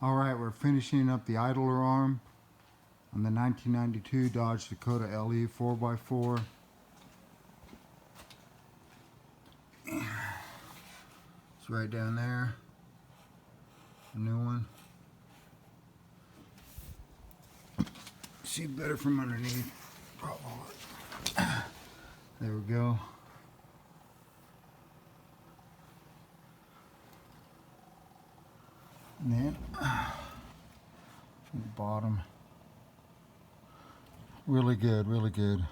Alright, we're finishing up the idler arm on the 1992 Dodge Dakota LE 4x4. It's right down there, a new one. See better from underneath. There we go. And then from the bottom, really good, really good.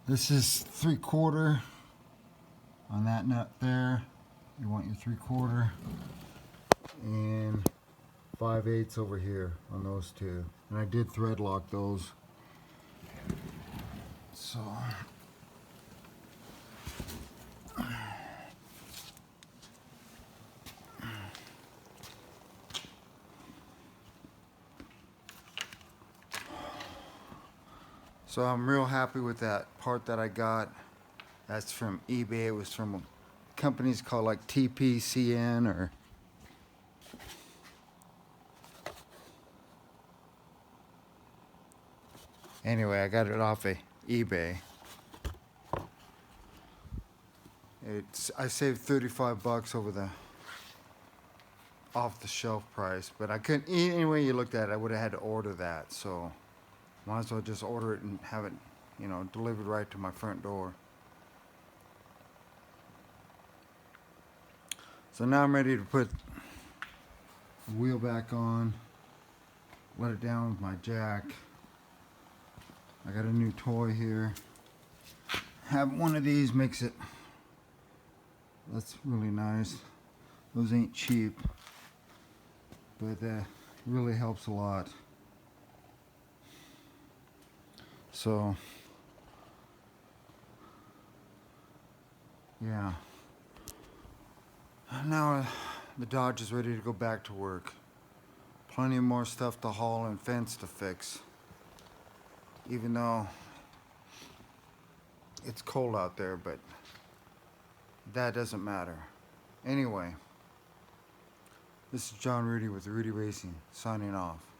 This is 3/4 on that nut there. You want your 3/4, and 5/8 over here on those two. And I did thread lock those. So I'm real happy with that part that I got. That's from eBay. It was from companies called like TPCN or anyway, I got it off of eBay. I saved 35 bucks over the off the shelf price, but I couldn't, any way you looked at it, I would have had to order that, so might as well just order it and have it, you know, delivered right to my front door. So now I'm ready to put the wheel back on, let it down with my jack. I got a new toy here. Having one of these makes it, that's really nice. Those ain't cheap, but really helps a lot. So yeah, now the Dodge is ready to go back to work. Plenty more stuff to haul and fence to fix, even though it's cold out there, but that doesn't matter. Anyway, this is John Rudy with Rudy Racing, signing off.